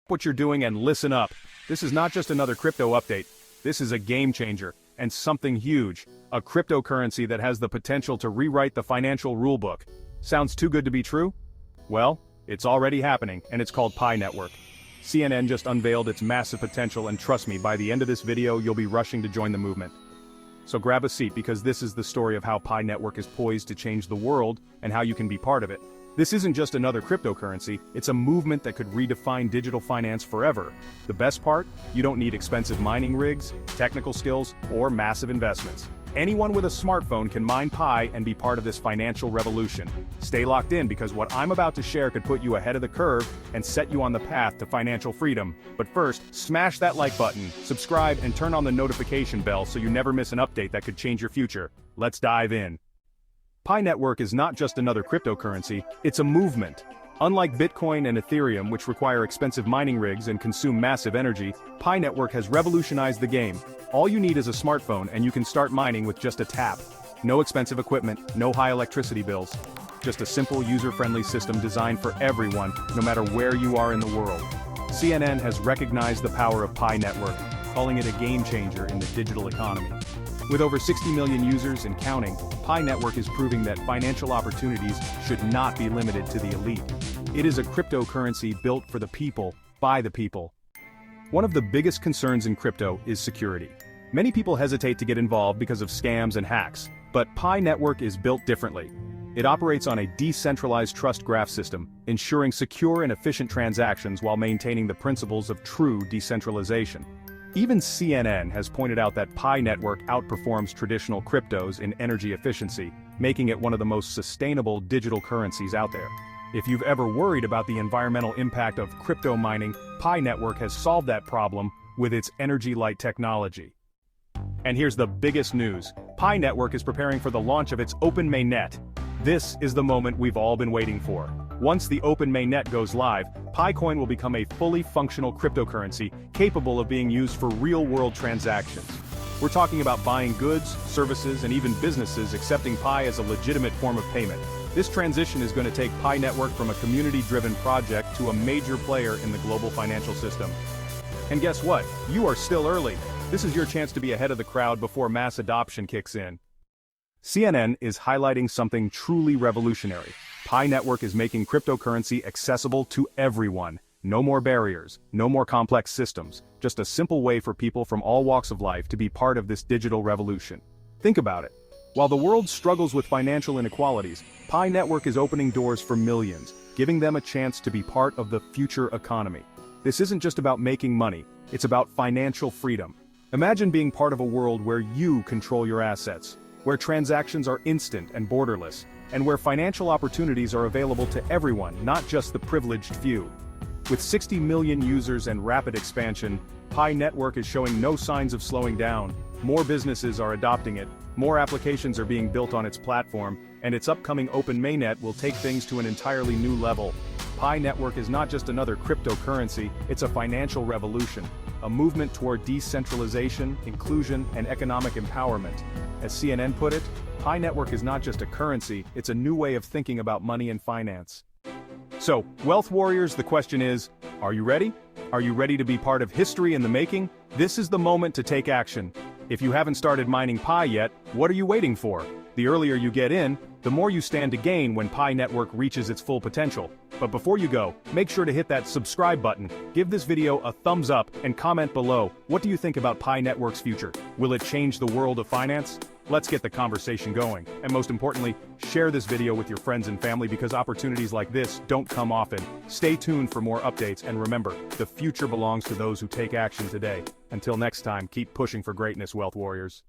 what you're doing and listen up. This is not just another crypto update. This is a game changer, and something huge. A cryptocurrency that has the potential to rewrite the financial rulebook. Sounds too good to be true? Well, it's already happening, and it's called Pi Network. CNN just unveiled its massive potential, and trust me, by the end of this video, you'll be rushing to join the movement. So grab a seat, because this is the story of how Pi Network is poised to change the world, and how you can be part of it. This isn't just another cryptocurrency, it's a movement that could redefine digital finance forever. The best part? You don't need expensive mining rigs, technical skills, or massive investments. Anyone with a smartphone can mine Pi and be part of this financial revolution. Stay locked in, because what I'm about to share could put you ahead of the curve and set you on the path to financial freedom. But first, smash that like button, subscribe, and turn on the notification bell so you never miss an update that could change your future. Let's dive in. Pi Network is not just another cryptocurrency, it's a movement. Unlike Bitcoin and Ethereum, which require expensive mining rigs and consume massive energy, Pi Network has revolutionized the game. All you need is a smartphone and you can start mining with just a tap. No expensive equipment, no high electricity bills. Just a simple, user-friendly system designed for everyone, no matter where you are in the world. CNN has recognized the power of Pi Network, calling it a game changer in the digital economy. With over 60 million users and counting, Pi Network is proving that financial opportunities should not be limited to the elite. It is a cryptocurrency built for the people, by the people. One of the biggest concerns in crypto is security. Many people hesitate to get involved because of scams and hacks, but Pi Network is built differently. It operates on a decentralized trust graph system, ensuring secure and efficient transactions while maintaining the principles of true decentralization. Even CNN has pointed out that Pi Network outperforms traditional cryptos in energy efficiency, making it one of the most sustainable digital currencies out there. If you've ever worried about the environmental impact of crypto mining, Pi Network has solved that problem with its energy-light technology. And here's the biggest news. Pi Network is preparing for the launch of its Open Mainnet. This is the moment we've all been waiting for. Once the Open Mainnet goes live, PiCoin will become a fully functional cryptocurrency capable of being used for real-world transactions. We're talking about buying goods, services, and even businesses accepting Pi as a legitimate form of payment. This transition is going to take Pi Network from a community-driven project to a major player in the global financial system. And guess what? You are still early. This is your chance to be ahead of the crowd before mass adoption kicks in. CNN is highlighting something truly revolutionary. Pi Network is making cryptocurrency accessible to everyone. No more barriers, no more complex systems, just a simple way for people from all walks of life to be part of this digital revolution. Think about it. While the world struggles with financial inequalities, Pi Network is opening doors for millions, giving them a chance to be part of the future economy. This isn't just about making money, it's about financial freedom. Imagine being part of a world where you control your assets, where transactions are instant and borderless, and where financial opportunities are available to everyone, not just the privileged few. With 60 million users and rapid expansion, Pi Network is showing no signs of slowing down. More businesses are adopting it, more applications are being built on its platform, and its upcoming Open Mainnet will take things to an entirely new level. Pi Network is not just another cryptocurrency, it's a financial revolution, a movement toward decentralization, inclusion, and economic empowerment. As CNN put it, Pi Network is not just a currency, it's a new way of thinking about money and finance. So, Wealth Warriors, the question is, are you ready? Are you ready to be part of history in the making? This is the moment to take action. If you haven't started mining Pi yet, what are you waiting for? The earlier you get in, the more you stand to gain when Pi Network reaches its full potential. But before you go, make sure to hit that subscribe button, give this video a thumbs up, and comment below, what do you think about Pi Network's future? Will it change the world of finance? Let's get the conversation going. And most importantly, share this video with your friends and family, because opportunities like this don't come often. Stay tuned for more updates, and remember, the future belongs to those who take action today. Until next time, keep pushing for greatness, Wealth Warriors.